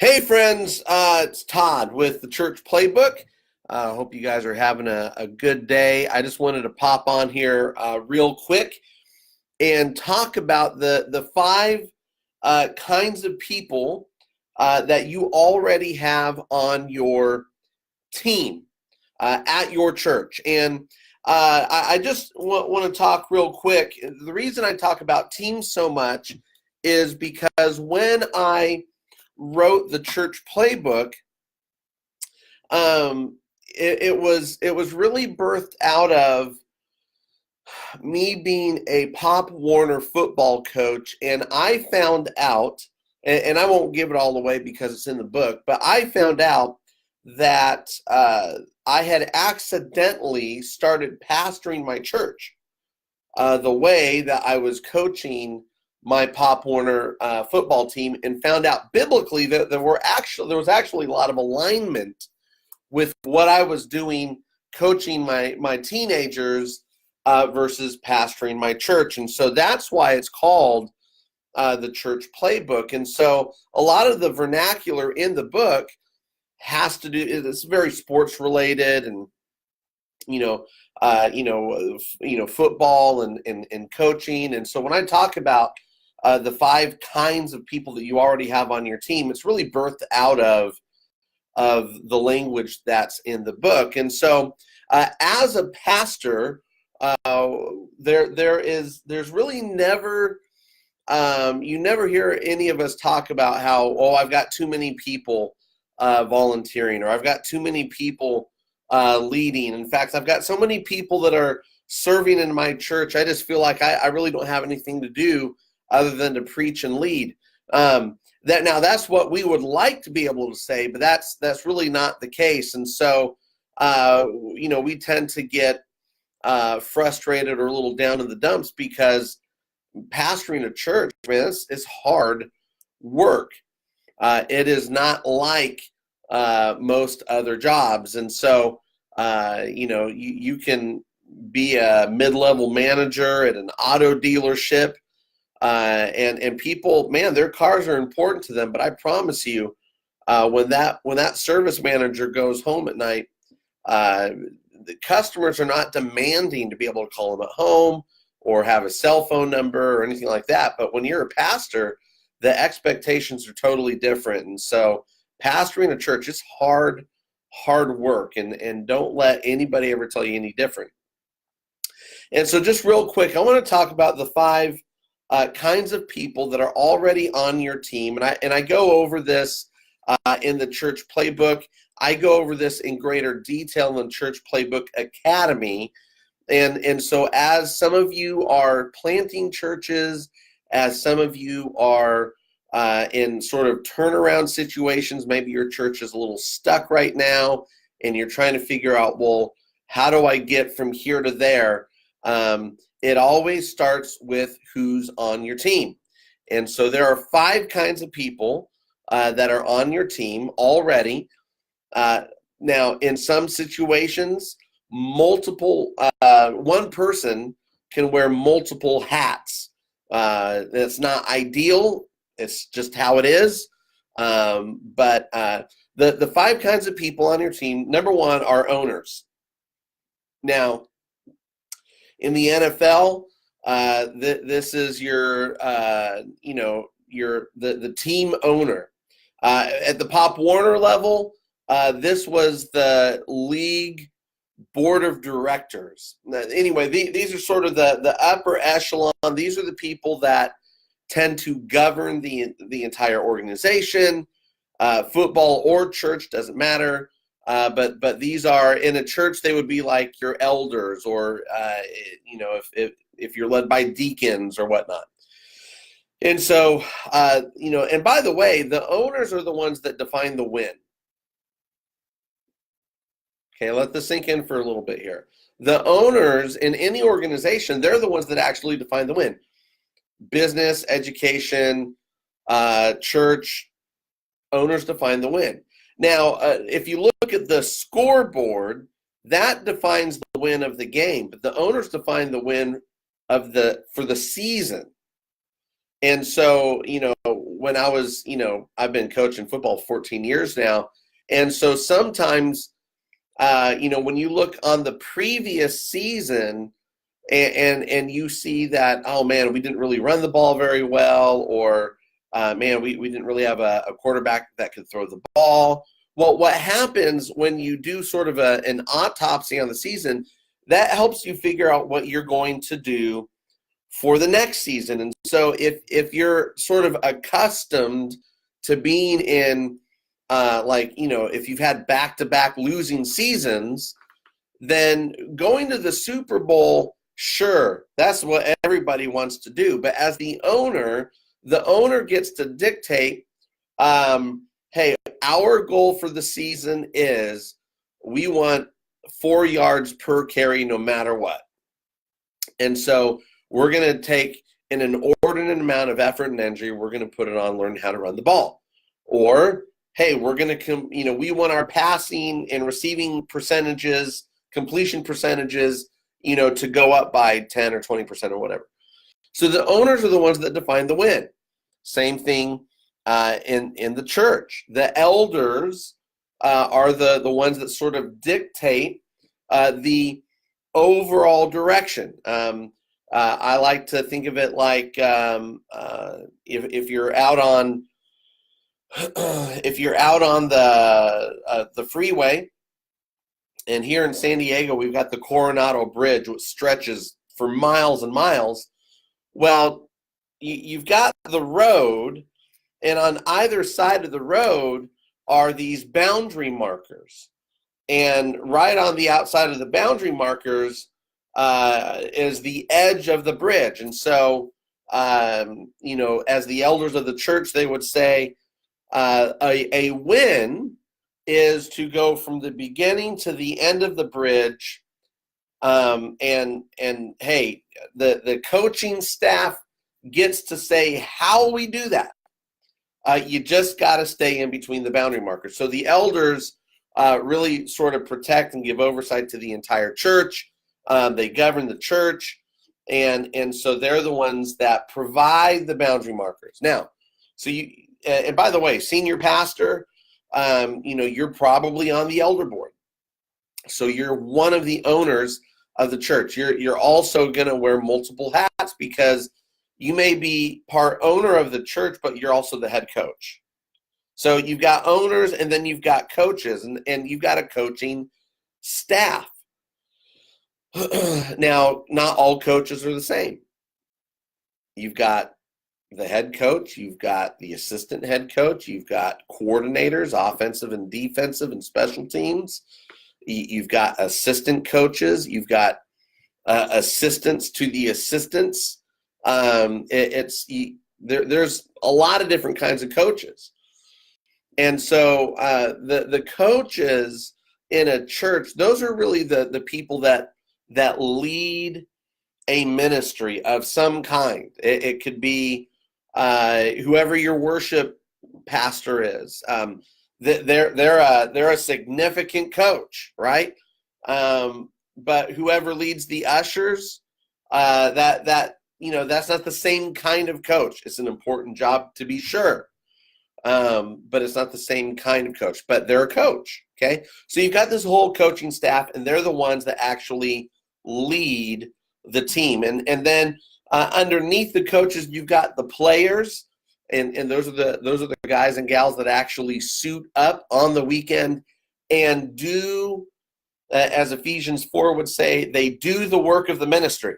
Hey friends, it's Todd with the Church Playbook. Hope you guys are having a good day. I just wanted to pop on here real quick and talk about the five kinds of people that you already have on your team at your church. And I just want to talk real quick. The reason I talk about teams so much is because when I wrote the Church Playbook, it was really birthed out of me being a Pop Warner football coach, and I found out, and I won't give it all away because it's in the book, but I found out that I had accidentally started pastoring my church the way that I was coaching my Pop Warner football team, and found out biblically that there was actually a lot of alignment with what I was doing coaching my teenagers versus pastoring my church. And so that's why it's called the Church Playbook. And so a lot of the vernacular in the book has to do, it's very sports related, and football and coaching. And so when I talk about the five kinds of people that you already have on your team, it's really birthed out of the language that's in the book. And so as a pastor, there's really never, you never hear any of us talk about how, I've got too many people volunteering, or I've got too many people leading. In fact, I've got so many people that are serving in my church, I just feel like I really don't have anything to do other than to preach and lead. That's what we would like to be able to say, but that's really not the case. And so, we tend to get frustrated or a little down in the dumps because pastoring a church, man, it's hard work. It is not like most other jobs. And so, you can be a mid-level manager at an auto dealership, and people, man, their cars are important to them. But I promise you, when that service manager goes home at night, the customers are not demanding to be able to call them at home or have a cell phone number or anything like that. But when you're a pastor, the expectations are totally different. And so pastoring a church is hard work, and don't let anybody ever tell you any different. And so just real quick, I want to talk about the five kinds of people that are already on your team. And I go over this in the Church Playbook. I go over this in greater detail in the Church Playbook Academy. And so as some of you are planting churches, as some of you are in sort of turnaround situations, maybe your church is a little stuck right now, and you're trying to figure out, well, how do I get from here to there? It always starts with who's on your team. And so there are five kinds of people that are on your team already. Now, in some situations, one person can wear multiple hats. It's not ideal. It's just how it is. But the five kinds of people on your team, number one, are owners. Now, in the NFL, this is your, the team owner. At the Pop Warner level, this was the league board of directors. Anyway, these are sort of the upper echelon. These are the people that tend to govern the entire organization, football or church, doesn't matter. But these are, in a church, they would be like your elders, or if you're led by deacons or whatnot. And so, and by the way, the owners are the ones that define the win. Okay, let this sink in for a little bit here. The owners in any organization, they're the ones that actually define the win. Business, education, church, owners define the win. Now, if you look at the scoreboard, that defines the win of the game, but the owners define the win for the season. And so, when I was, I've been coaching football 14 years now. And so sometimes, when you look on the previous season and you see that, oh man, we didn't really run the ball very well, or man, we didn't really have a quarterback that could throw the ball. Well, what happens when you do sort of an autopsy on the season, that helps you figure out what you're going to do for the next season. And so if you're sort of accustomed to being in if you've had back-to-back losing seasons, then going to the Super Bowl, sure, that's what everybody wants to do. But as the owner gets to dictate, hey, our goal for the season is we want 4 yards per carry no matter what. And so we're going to take an inordinate amount of effort and energy, we're going to put it on learning how to run the ball. Or, hey, we're going to, we want our passing and receiving percentages, completion percentages, to go up by 10 or 20% or whatever. So the owners are the ones that define the win. Same thing in the church. The elders are the ones that sort of dictate the overall direction. I like to think of it like if you're out on the freeway, and here in San Diego we've got the Coronado Bridge, which stretches for miles and miles. Well, you've got the road, and on either side of the road are these boundary markers. And right on the outside of the boundary markers is the edge of the bridge. And so, as the elders of the church, they would say a win is to go from the beginning to the end of the bridge. And hey, the coaching staff gets to say how we do that. You just got to stay in between the boundary markers. So the elders really sort of protect and give oversight to the entire church. They govern the church, and so they're the ones that provide the boundary markers. Now, so and by the way, senior pastor, you're probably on the elder board. So you're one of the owners of the church. You're also going to wear multiple hats because you may be part owner of the church, but you're also the head coach. So you've got owners, and then you've got coaches, and you've got a coaching staff. Now, not all coaches are the same. You've got the head coach, you've got the assistant head coach, you've got coordinators, offensive and defensive and special teams. You've got assistant coaches, you've got assistants to the assistants. There's a lot of different kinds of coaches. And so the coaches in a church, those are really the people that lead a ministry of some kind. It could be whoever your worship pastor is. They're a significant coach, right? But whoever leads the ushers, that's not the same kind of coach. It's an important job to be sure, but it's not the same kind of coach. But they're a coach, okay? So you've got this whole coaching staff, and they're the ones that actually lead the team. And then underneath the coaches, you've got the players, and those are the guys and gals that actually suit up on the weekend and do, as Ephesians 4 would say, they do the work of the ministry.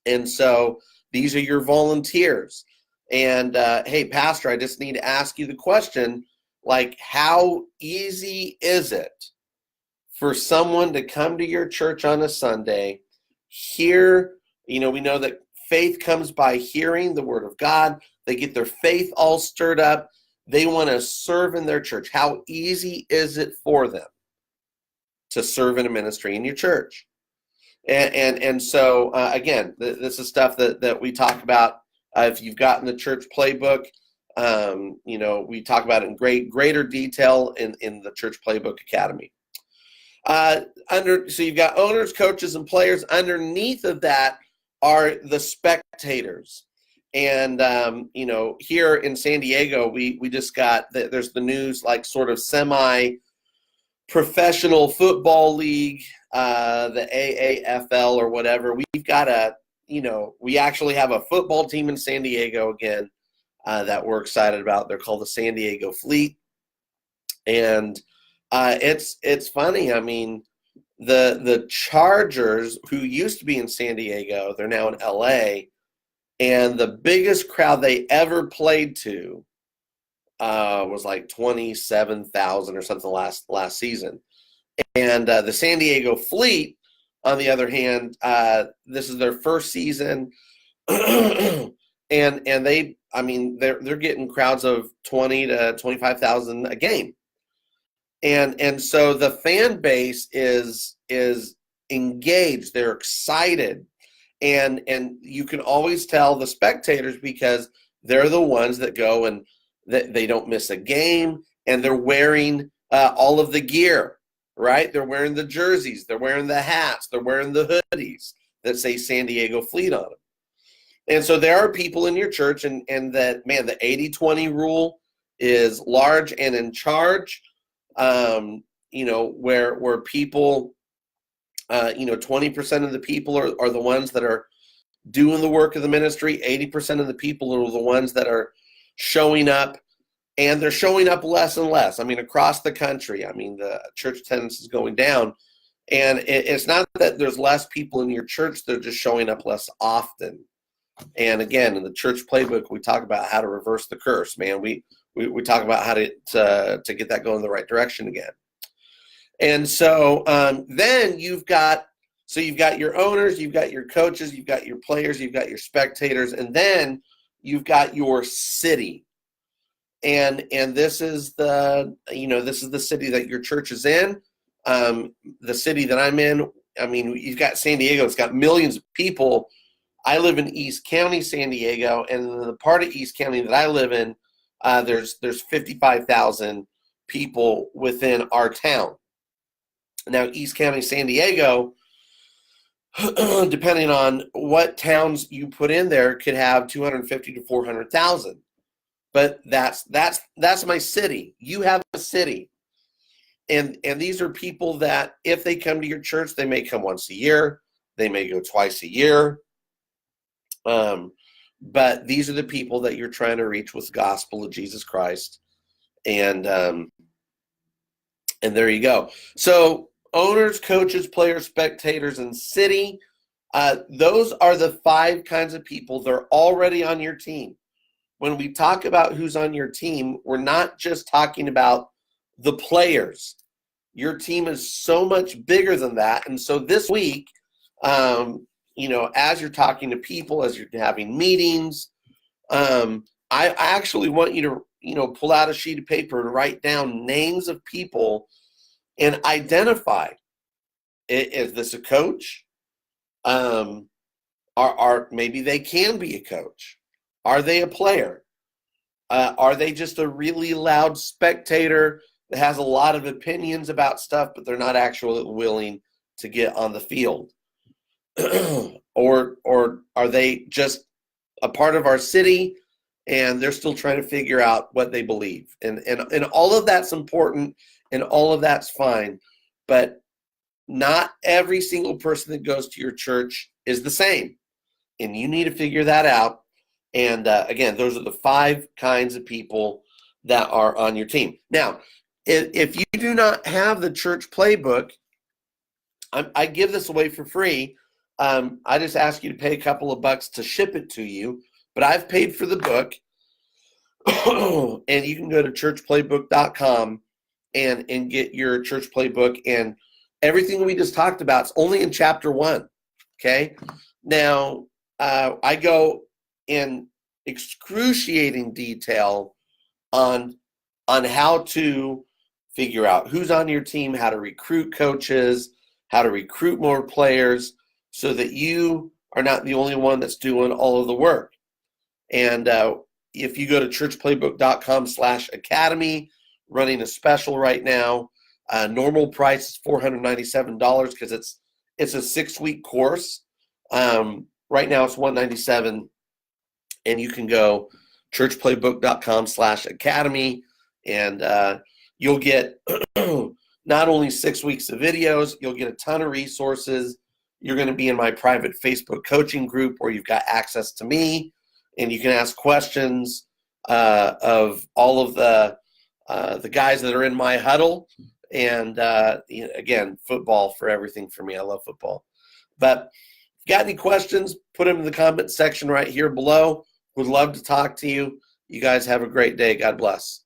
And so these are your volunteers. And hey, Pastor, I just need to ask you the question, like, how easy is it for someone to come to your church on a Sunday, hear, we know that faith comes by hearing the word of God. They get their faith all stirred up. They want to serve in their church. How easy is it for them to serve in a ministry in your church? And so, again, this is stuff that we talk about. If you've gotten the church playbook, we talk about it in greater detail in the Church Playbook Academy. So you've got owners, coaches, and players. Underneath of that are the spectators. And here in San Diego, we just got there's the news, like sort of semi-professional football league, the AAFL or whatever. We've got we actually have a football team in San Diego again that we're excited about. They're called the San Diego Fleet, and it's funny. I mean, the Chargers, who used to be in San Diego, they're now in LA, and the biggest crowd they ever played to was like 27,000 or something last season. And the San Diego Fleet, on the other hand, this is their first season, and they're getting crowds of 20 to 25,000 a game. And so the fan base is engaged. They're excited, and you can always tell the spectators because they're the ones that go and they don't miss a game, and they're wearing all of the gear, right? They're wearing the jerseys, they're wearing the hats, they're wearing the hoodies that say San Diego Fleet on them. And so there are people in your church, and that, man, the 80-20 rule is large and in charge. Where people, 20% of the people are the ones that are doing the work of the ministry. 80% of the people are the ones that are showing up, and they're showing up less and less. I mean, across the country, the church attendance is going down, and it's not that there's less people in your church. They're just showing up less often. And again, in the church playbook, we talk about how to reverse the curse, man. We talk about how to get that going in the right direction again. And so then you've got your owners, you've got your coaches, you've got your players, you've got your spectators, and then you've got your city. And this is the city that your church is in. The city that I'm in, you've got San Diego. It's got millions of people. I live in East County, San Diego, and in the part of East County that I live in, there's 55,000 people within our town. Now, East County, San Diego, depending on what towns you put in there, could have 250 to 400,000. But that's my city. You have a city, and these are people that, if they come to your church, they may come once a year, they may go twice a year. But these are the people that you're trying to reach with the gospel of Jesus Christ. And there you go. So owners, coaches, players, spectators, and city, those are the 5 kinds of people. They're already on your team. When we talk about who's on your team, we're not just talking about the players. Your team is so much bigger than that. And so this week, as you're talking to people, as you're having meetings, I actually want you to, pull out a sheet of paper and write down names of people and identify. Is this a coach? Maybe they can be a coach. Are they a player? Are they just a really loud spectator that has a lot of opinions about stuff, but they're not actually willing to get on the field? Or are they just a part of our city and they're still trying to figure out what they believe? And all of that's important, and all of that's fine, but not every single person that goes to your church is the same, and you need to figure that out. And again, those are the 5 kinds of people that are on your team. Now, if you do not have the church playbook, I give this away for free. I just ask you to pay a couple of bucks to ship it to you, but I've paid for the book. And you can go to churchplaybook.com and get your church playbook, and everything we just talked about is only in chapter 1. Okay. Now, I go in excruciating detail on how to figure out who's on your team, how to recruit coaches, how to recruit more players, so that you are not the only one that's doing all of the work. And if you go to churchplaybook.com/academy, running a special right now, normal price is $497 because it's a 6-week course. Right now it's $197. and you can go churchplaybook.com/academy, and you'll get not only 6 weeks of videos, you'll get a ton of resources. You're going to be in my private Facebook coaching group where you've got access to me, and you can ask questions of all of the guys that are in my huddle. And again, football for everything for me. I love football. But if you got any questions, put them in the comment section right here below. Would love to talk to you. You guys have a great day. God bless.